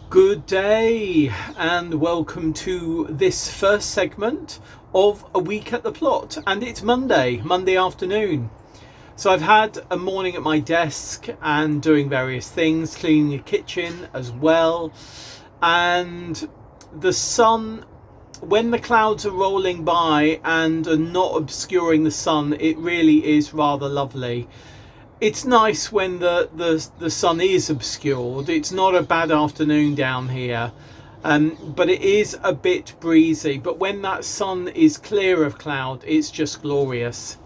Good day and welcome to this first segment of a week at the plot, and it's Monday afternoon. So I've had a morning at my desk and doing various things, cleaning the kitchen as well, and the sun, when the clouds are rolling by and are not obscuring the sun, it really is rather lovely. It's nice when the sun is obscured. It's not a bad afternoon down here, but it is a bit breezy. But when that sun is clear of cloud, it's just glorious.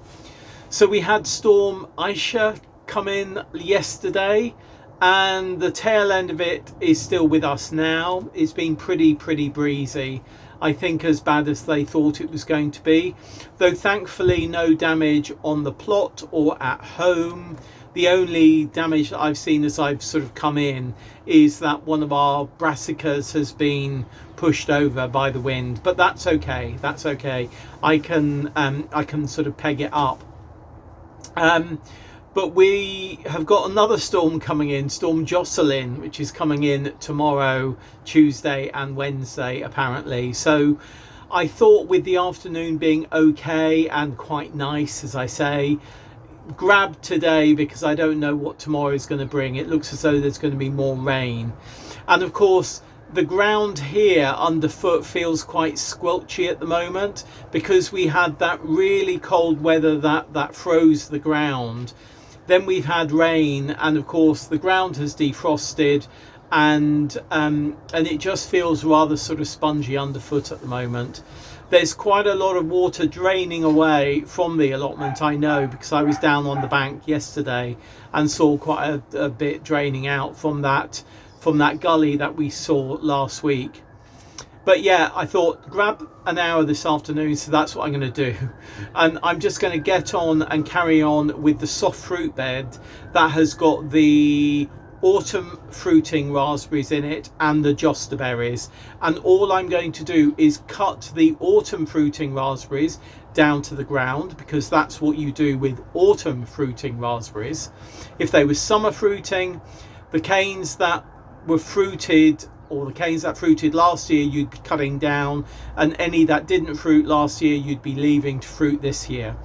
So we had Storm Aisha come in yesterday, and the tail end of it is still with us now. It's been pretty breezy. I think as bad as they thought it was going to be, though thankfully no damage on the plot or at home. The only damage that I've seen as I've sort of come in is that one of our brassicas has been pushed over by the wind, but that's okay. I can sort of peg it up. But we have got another storm coming in, Storm Jocelyn, which is coming in tomorrow, Tuesday and Wednesday, apparently. So I thought, with the afternoon being okay and quite nice, as I say, grab today because I don't know what tomorrow is going to bring. It looks as though there's going to be more rain. And of course, the ground here underfoot feels quite squelchy at the moment because we had that really cold weather that froze the ground. Then we've had rain, and of course the ground has defrosted, and it just feels rather sort of spongy underfoot at the moment. There's quite a lot of water draining away from the allotment, I know, because I was down on the bank yesterday and saw quite a bit draining out from that gully that we saw last week. But yeah, I thought grab an hour this afternoon, so that's what I'm going to do. And I'm just going to get on and carry on with the soft fruit bed that has got the autumn fruiting raspberries in it and the Jostaberries. And all I'm going to do is cut the autumn fruiting raspberries down to the ground, because that's what you do with autumn fruiting raspberries. If they were summer fruiting, the canes that were fruited, or the canes that fruited last year, you'd be cutting down, and any that didn't fruit last year you'd be leaving to fruit this year.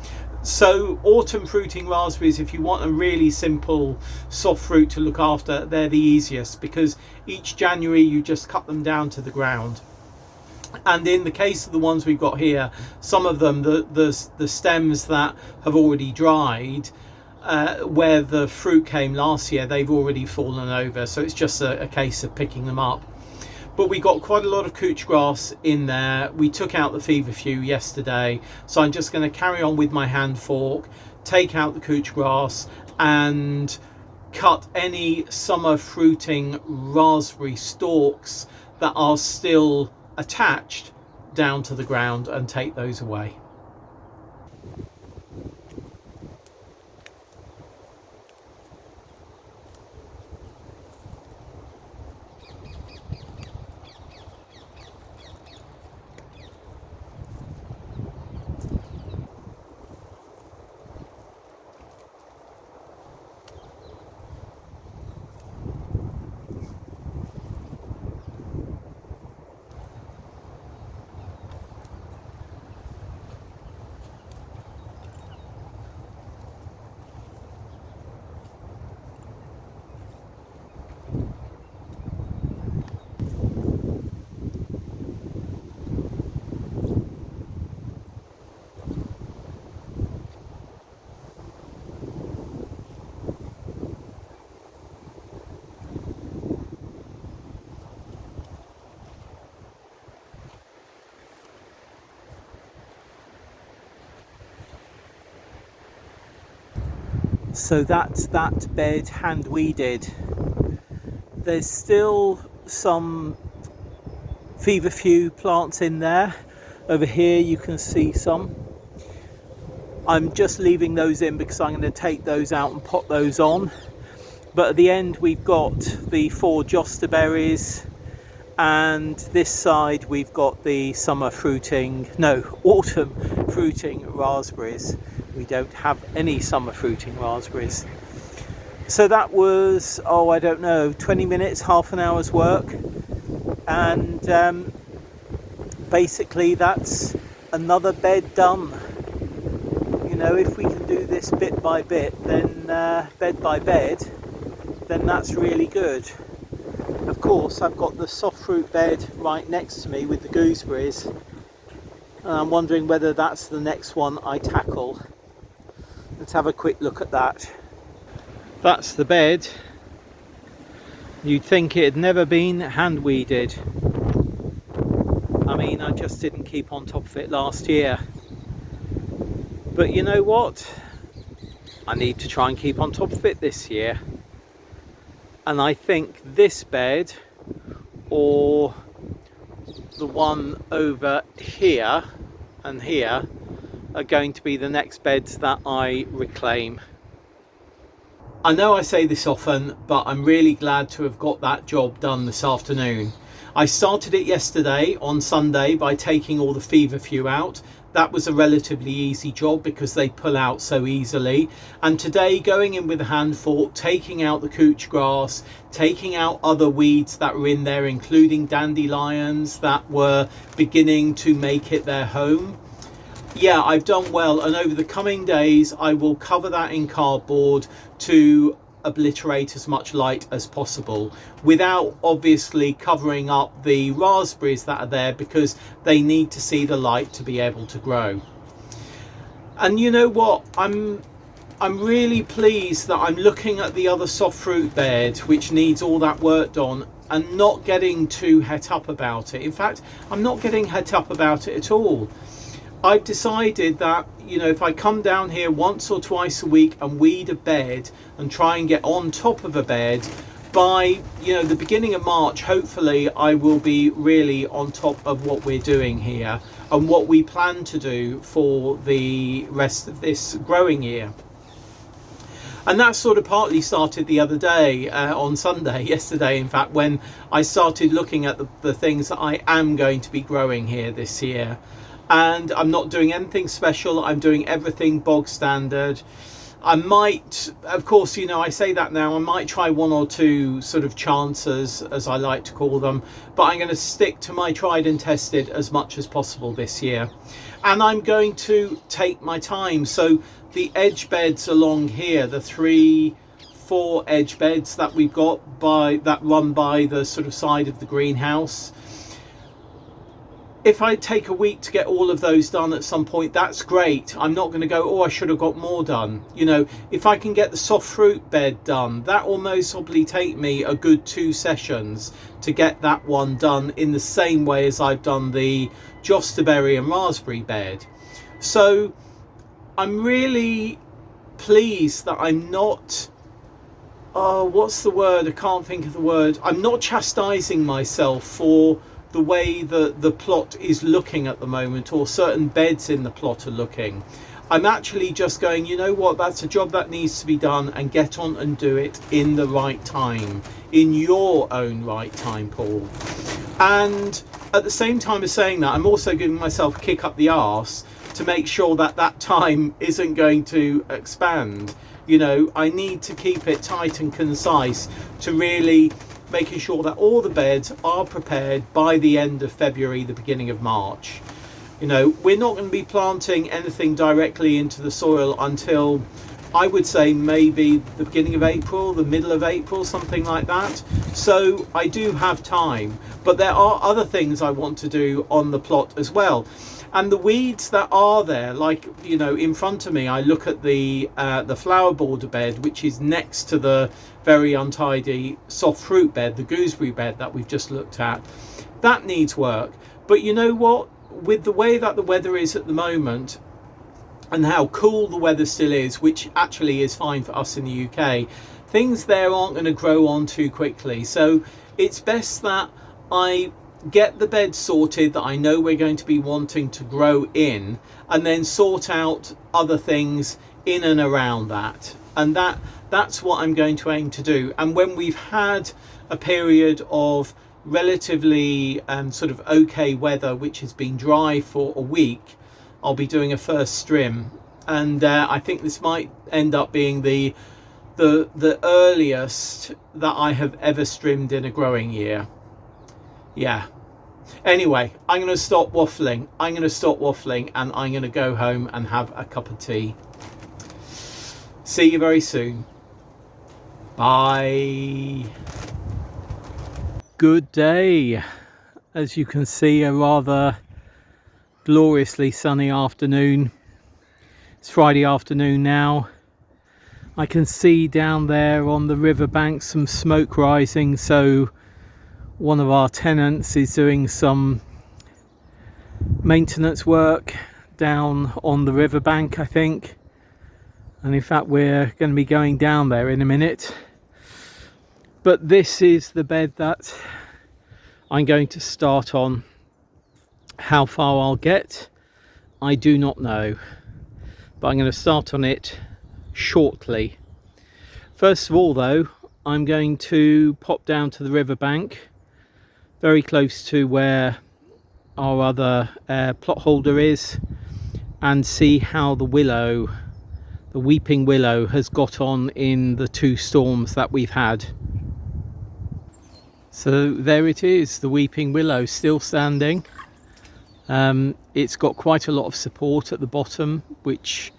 So autumn fruiting raspberries, if you want a really simple soft fruit to look after, they're the easiest, because each January you just cut them down to the ground. And in the case of the ones we've got here, some of them, the stems that have already dried, where the fruit came last year, they've already fallen over, so it's just a case of picking them up. But we got quite a lot of couch grass in there. We took out the feverfew yesterday, so I'm just going to carry on with my hand fork, take out the couch grass and cut any summer fruiting raspberry stalks that are still attached down to the ground and take those away. So that's that bed hand weeded. There's still some feverfew plants in there. Over here you can see some. I'm just leaving those in because I'm going to take those out and pot those on. But at the end we've got the 4 Jostaberries, and this side we've got the autumn fruiting raspberries. We don't have any summer fruiting raspberries. So that was, I don't know, 20 minutes, half an hour's work. and basically that's another bed done. You know, if we can do this bit by bit, then bed by bed, then that's really good. Of course, I've got the soft fruit bed right next to me with the gooseberries, and I'm wondering whether that's the next one I tackle. Let's have a quick look at that. That's the bed. You'd think it had never been hand weeded. I mean, I just didn't keep on top of it last year. But you know what? I need to try and keep on top of it this year. And I think this bed, or the one over here and here, are going to be the next beds that I reclaim. I know I say this often, but I'm really glad to have got that job done this afternoon. I started it yesterday on Sunday by taking all the feverfew out. That was a relatively easy job because they pull out so easily. And today, going in with a hand fork, taking out the couch grass, taking out other weeds that were in there, including dandelions that were beginning to make it their home. Yeah, I've done well, and over the coming days I will cover that in cardboard to obliterate as much light as possible, without obviously covering up the raspberries that are there, because they need to see the light to be able to grow. And you know what, I'm really pleased that I'm looking at the other soft fruit bed which needs all that work done and not getting too het up about it. In fact, I'm not getting het up about it at all. I've decided that, you know, if I come down here once or twice a week and weed a bed and try and get on top of a bed, by, you know, the beginning of March, hopefully I will be really on top of what we're doing here and what we plan to do for the rest of this growing year. And that sort of partly started the other day, on Sunday, yesterday in fact, when I started looking at the things that I am going to be growing here this year. And I'm not doing anything special, I'm doing everything bog standard. I might, of course, you know, I say that now, I might try one or two sort of chances, as I like to call them, but I'm going to stick to my tried and tested as much as possible this year. And I'm going to take my time. So the edge beds along here, the 3-4 edge beds that we've got that run by the sort of side of the greenhouse, if I take a week to get all of those done at some point, that's great. I'm not going to go, oh, I should have got more done. You know, if I can get the soft fruit bed done, that will most probably take me a good 2 sessions to get that one done in the same way as I've done the Jostaberry and raspberry bed. So I'm really pleased that I'm not, oh, what's the word? I can't think of the word. I'm not chastising myself for the way the plot is looking at the moment, or certain beds in the plot are looking. I'm actually just going, you know what, that's a job that needs to be done, and get on and do it in the right time, in your own right time, Paul. And at the same time as saying that, I'm also giving myself a kick up the arse to make sure that that time isn't going to expand. You know, I need to keep it tight and concise to really making sure that all the beds are prepared by the end of February, the beginning of March. You know, we're not going to be planting anything directly into the soil until, I would say, maybe the beginning of April, the middle of April, something like that. So I do have time, but there are other things I want to do on the plot as well. And the weeds that are there, like, you know, in front of me, I look at the flower border bed, which is next to the very untidy soft fruit bed, the gooseberry bed that we've just looked at. That needs work. But you know what? With the way that the weather is at the moment, and how cool the weather still is, which actually is fine for us in the UK, things there aren't going to grow on too quickly. So it's best that I get the bed sorted that I know we're going to be wanting to grow in, and then sort out other things in and around that. And that's what I'm going to aim to do. And when we've had a period of relatively sort of okay weather, which has been dry for a week, I'll be doing a first strim. And I think this might end up being the earliest that I have ever strimmed in a growing year. yeah. Anyway, I'm going to stop waffling. And I'm going to go home and have a cup of tea. See you very soon. Bye. Good day. As you can see, a rather gloriously sunny afternoon. It's Friday afternoon now. I can see down there on the riverbank some smoke rising, so one of our tenants is doing some maintenance work down on the riverbank, I think. And in fact, we're going to be going down there in a minute. But this is the bed that I'm going to start on. How far I'll get, I do not know. But I'm going to start on it shortly. First of all though, I'm going to pop down to the riverbank, very close to where our other plot holder is, and see how the weeping willow has got on in the 2 storms that we've had. So there it is, the weeping willow still standing. It's got quite a lot of support at the bottom, which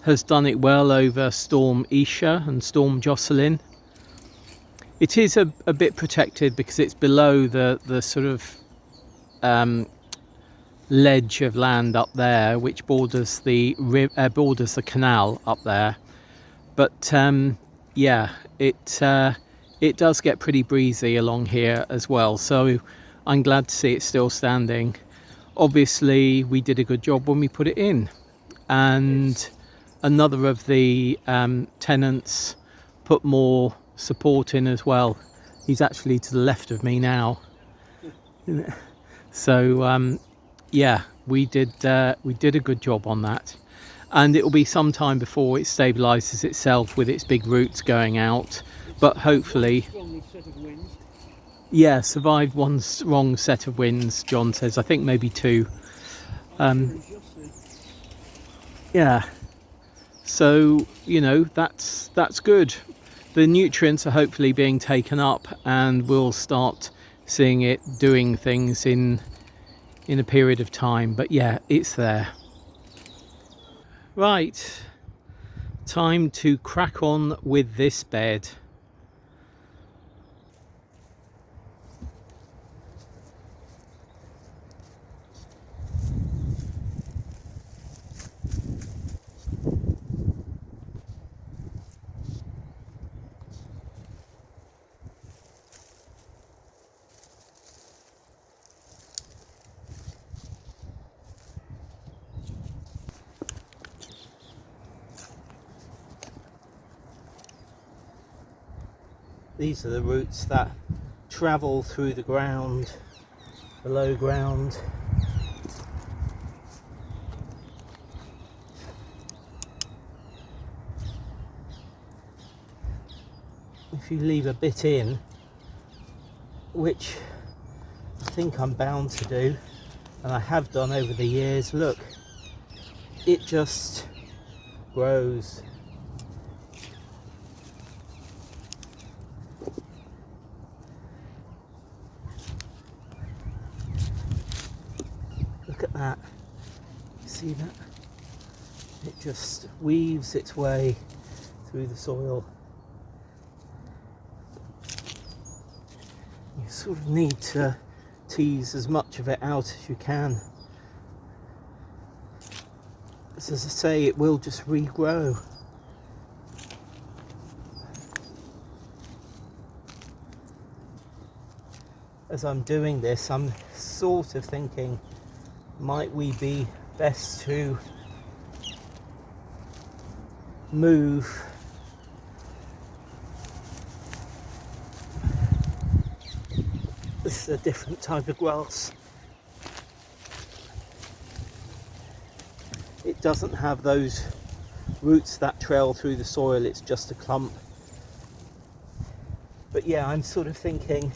has done it well over Storm Isha and Storm Jocelyn. It is a bit protected because it's below the sort of ledge of land up there, which borders the canal up there. But yeah, it does get pretty breezy along here as well, so I'm glad to see it still standing. Obviously we did a good job when we put it in, and another of the tenants put more support in as well. He's actually to the left of me now. So yeah, we did a good job on that, and it will be some time before it stabilizes itself with its big roots going out, but hopefully, yeah, survived one strong set of winds, John says. I think maybe 2. Yeah, so you know, that's good. The nutrients are hopefully being taken up, and we'll start seeing it doing things in a period of time. But yeah, it's there. Right, time to crack on with this bed. These are the roots that travel through the ground, below ground. If you leave a bit in, which I think I'm bound to do, and I have done over the years, look, it just grows. Look at that. See that? It just weaves its way through the soil. You sort of need to tease as much of it out as you can. As I say, it will just regrow. As I'm doing this, I'm sort of thinking, might we be best to move this is a different type of grass. It doesn't have those roots that trail through the soil, it's just a clump. But yeah, I'm sort of thinking,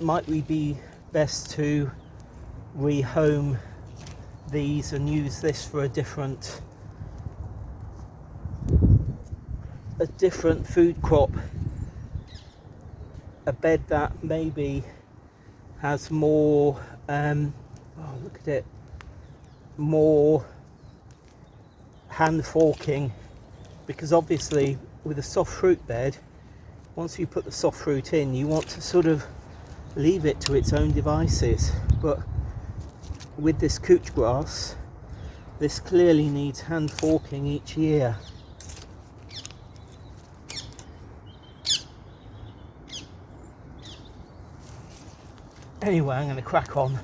might we be best to rehome these and use this for a different food crop, a bed that maybe has more, oh look at it, more hand forking, because obviously with a soft fruit bed, once you put the soft fruit in, you want to sort of leave it to its own devices. But with this couch grass, this clearly needs hand forking each year. Anyway, I'm going to crack on,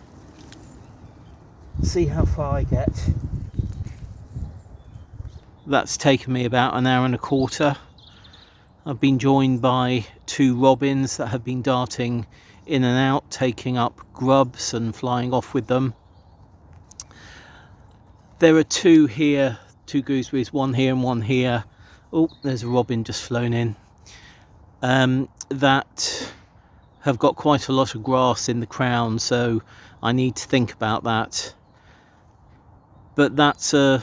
see how far I get. That's taken me about an hour and a quarter. I've been joined by 2 robins that have been darting in and out, taking up grubs and flying off with them. There are 2 here, 2 gooseberries, one here and one here. Oh, there's a robin just flown in. That have got quite a lot of grass in the crown, so I need to think about that. But that's a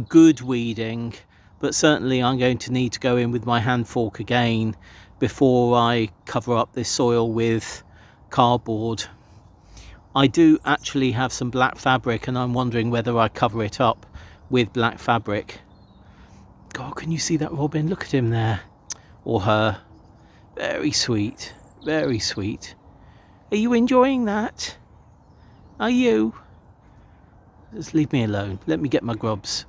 good weeding, but certainly I'm going to need to go in with my hand fork again before I cover up this soil with cardboard. I do actually have some black fabric, and I'm wondering whether I cover it up with black fabric. God, can you see that robin? Look at him there, or her. Very sweet, very sweet. Are you enjoying that? Are you? Just leave me alone. Let me get my grubs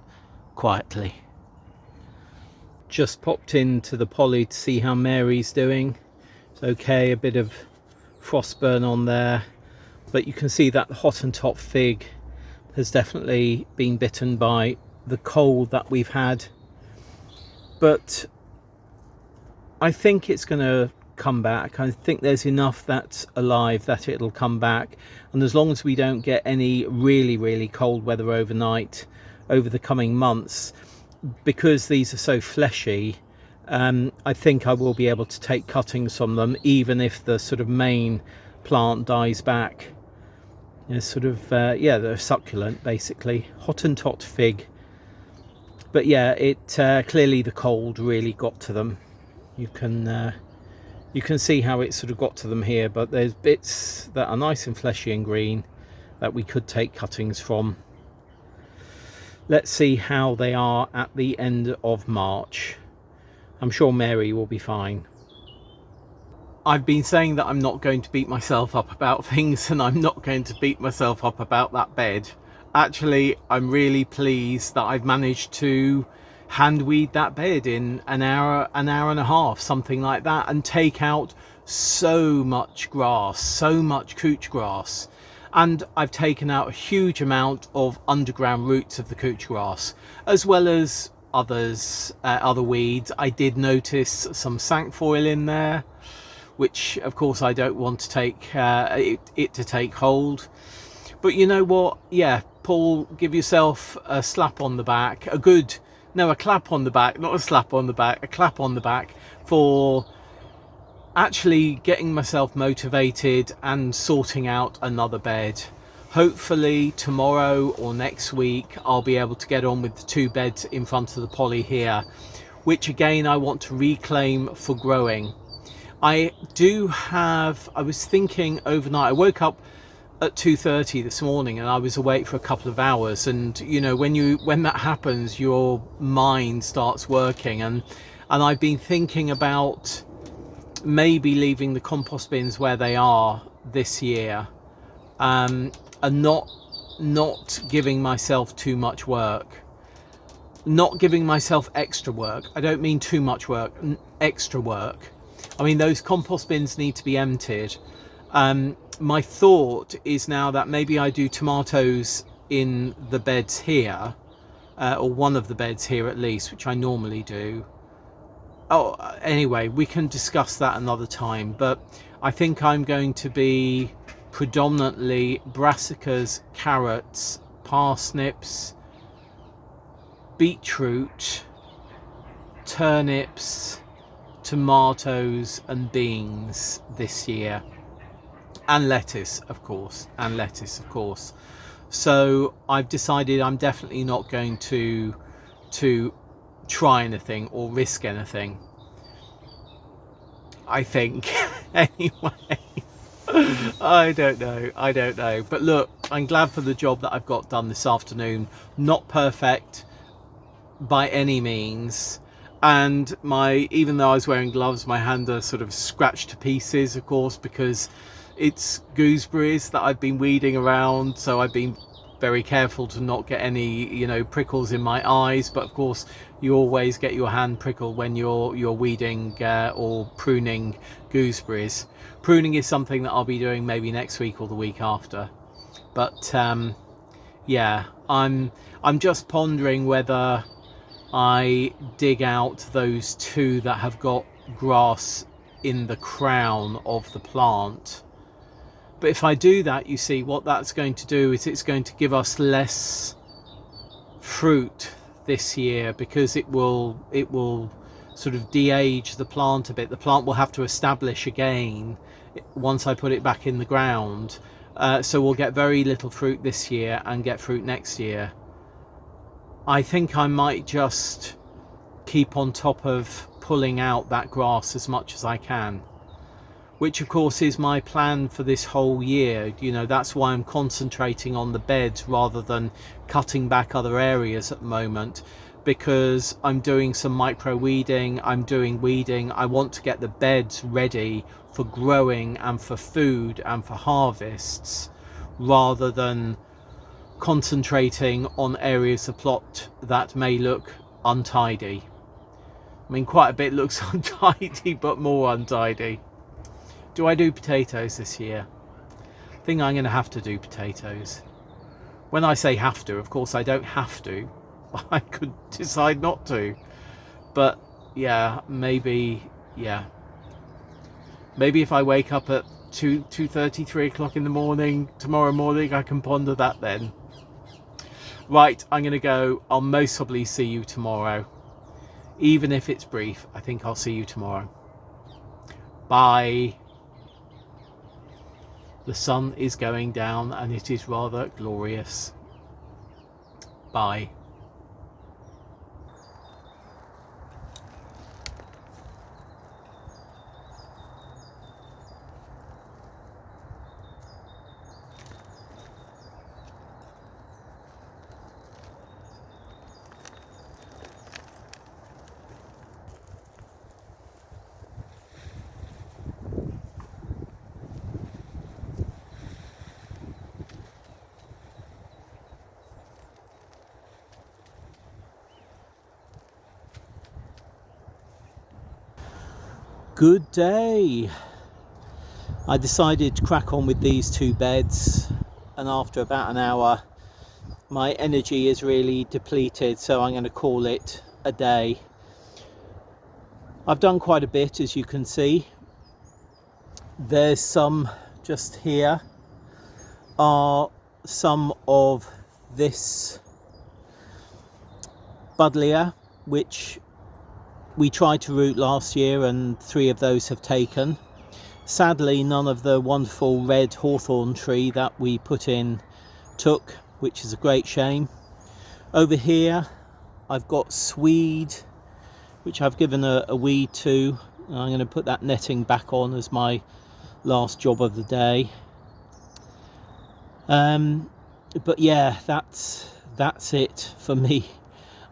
quietly. Just popped into the poly to see how Mary's doing. It's okay, a bit of frost burn on there, but you can see that the Hottentot fig has definitely been bitten by the cold that we've had. But I think it's going to come back. I think there's enough that's alive that it'll come back, and as long as we don't get any really cold weather overnight over the coming months, because these are so fleshy, I think I will be able to take cuttings from them, even if the sort of main plant dies back. It's sort of yeah, they're succulent basically, Hottentot fig. But yeah, it clearly the cold really got to them. You can see how it sort of got to them here, but there's bits that are nice and fleshy and green that we could take cuttings from. Let's see how they are at the end of March. I'm sure Mary will be fine. I've been saying that I'm not going to beat myself up about things, and I'm not going to beat myself up about that bed. Actually, I'm really pleased that I've managed to hand weed that bed in an hour and a half, something like that, and take out so much grass, so much couch grass. And I've taken out a huge amount of underground roots of the couch grass, as well as other weeds. I did notice some cinquefoil in there, which of course I don't want to take it to take hold. But you know what? Yeah, Paul, give yourself a slap on the back, a clap on the back, not a slap on the back, a clap on the back for actually getting myself motivated and sorting out another bed. Hopefully tomorrow or next week I'll be able to get on with the 2 beds in front of the poly here, which again I want to reclaim for growing. I was thinking overnight, I woke up at 2:30 this morning and I was awake for a couple of hours, and you know, when that happens, your mind starts working, and I've been thinking about maybe leaving the compost bins where they are this year, and not giving myself too much work, not giving myself extra work. I don't mean too much work, extra work. I mean, those compost bins need to be emptied. My thought is now that maybe I do tomatoes in the beds here, or one of the beds here at least, which I normally do. Oh, anyway, we can discuss that another time, but I think I'm going to be predominantly brassicas, carrots, parsnips, beetroot, turnips, tomatoes and beans this year, and lettuce of course, so I've decided I'm definitely not going to try anything or risk anything, I think. Anyway, I don't know. But look, I'm glad for the job that I've got done this afternoon. Not perfect by any means. And even though I was wearing gloves, my hand are sort of scratched to pieces, of course, because it's gooseberries that I've been weeding around. So I've been very careful to not get any, prickles in my eyes. But of course, you always get your hand prickled when you're weeding or pruning gooseberries. Pruning is something that I'll be doing maybe next week or the week after. But yeah, I'm just pondering whether I dig out those two that have got grass in the crown of the plant. But if I do that, you see, what that's going to do is it's going to give us less fruit this year, because it will sort of de-age the plant a bit. The plant will have to establish again once I put it back in the ground. So we'll get very little fruit this year and get fruit next year. I think I might just keep on top of pulling out that grass as much as I can, which of course is my plan for this whole year. That's why I'm concentrating on the beds rather than cutting back other areas at the moment, because I'm doing some micro weeding, I'm doing weeding. I want to get the beds ready for growing and for food and for harvests, rather than concentrating on areas of plot that may look untidy. I mean, quite a bit looks untidy, but more untidy. Do I do potatoes this year? I think I'm going to have to do potatoes. When I say have to, of course I don't have to. I could decide not to. But yeah, maybe if I wake up at 2:30, 3 o'clock in the morning tomorrow morning, I can ponder that then. Right, I'm going to go. I'll most probably see you tomorrow. Even if it's brief, I think I'll see you tomorrow. Bye. The sun is going down and it is rather glorious. Bye. Good day. I decided to crack on with these two beds, and after about an hour my energy is really depleted, so I'm going to call it a day. I've done quite a bit, as you can see. There's some just here are some of this buddleia, which we tried to root last year and 3 of those have taken. Sadly, none of the wonderful red hawthorn tree that we put in took, which is a great shame. Over here I've got swede, which I've given a weed to. I'm going to put that netting back on as my last job of the day. But yeah, that's it for me.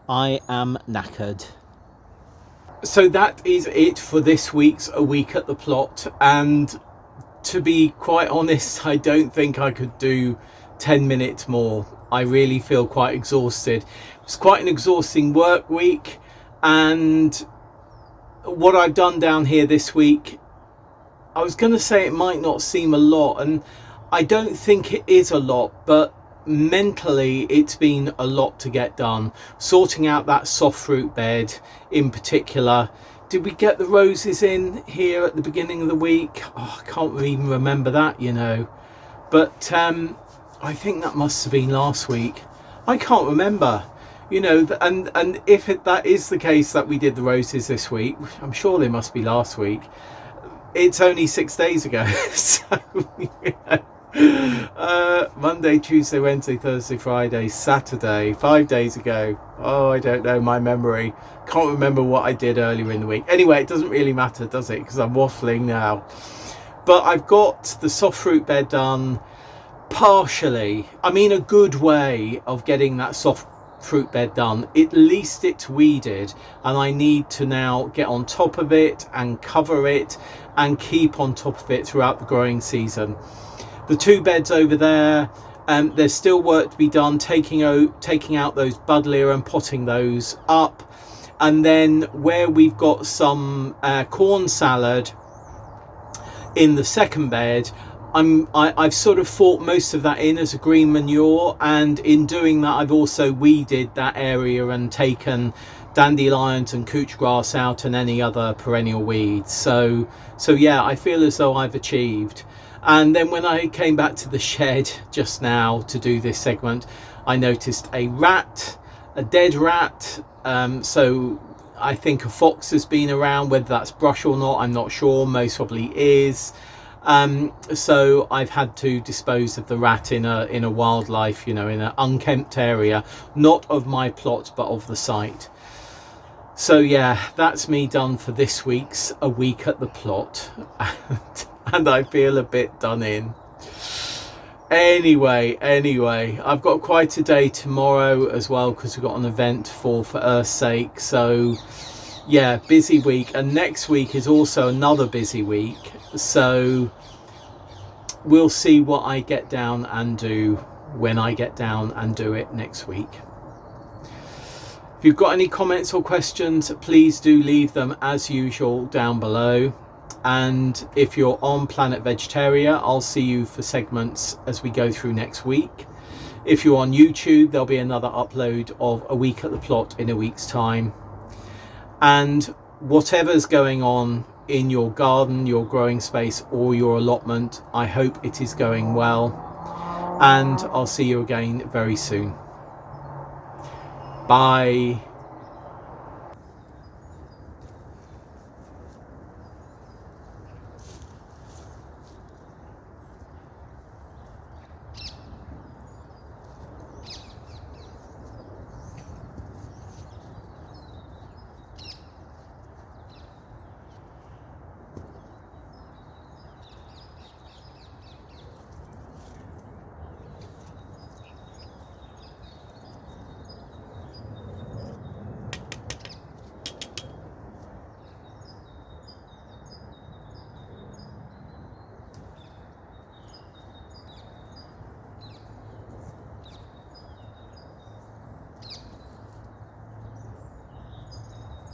I am knackered. So that is it for this week's A Week at the Plot, and to be quite honest, I don't think I could do 10 minutes more. I really feel quite exhausted. It was quite an exhausting work week, and what I've done down here this week, I was going to say it might not seem a lot, and I don't think it is a lot, but mentally it's been a lot to get done. Sorting out that soft fruit bed in particular. Did we get the roses in here at the beginning of the week? I can't even remember that, but I think that must have been last week. I can't remember, and if that is the case that we did the roses this week, I'm sure they must be last week. It's only 6 days ago. So Monday, Tuesday, Wednesday, Thursday, Friday, Saturday, 5 days ago. Oh, I don't know, my memory. Can't remember what I did earlier in the week. Anyway, it doesn't really matter, does it? Because I'm waffling now. but I've got the soft fruit bed done partially. I mean, a good way of getting that soft fruit bed done, at least it's weeded, and I need to now get on top of it and cover it and keep on top of it throughout the growing season. The two beds over there, there's still work to be done, taking out those buddleia and potting those up. And then where we've got some corn salad in the second bed, I've sort of fought most of that in as a green manure, and in doing that I've also weeded that area and taken dandelions and couch grass out and any other perennial weeds. So yeah, I feel as though I've achieved. And then when I came back to the shed just now to do this segment, I noticed a dead rat. So I think a fox has been around. Whether that's brush or not, I'm not sure. Most probably is. So I've had to dispose of the rat in a wildlife, in an unkempt area, not of my plot but of the site. So yeah, that's me done for this week's A Week at the Plot. And I feel a bit done in. Anyway, I've got quite a day tomorrow as well, because we've got an event for Earth's sake. So yeah, busy week, and next week is also another busy week. So we'll see what I get down and do when I get down and do it next week. If you've got any comments or questions, please do leave them as usual down below. And if you're on Planet Vegetaria, I'll see you for segments as we go through next week. If you're on YouTube, there'll be another upload of A Week at the Plot in a week's time. And whatever's going on in your garden, your growing space, or your allotment, I hope it is going well. And I'll see you again very soon. Bye.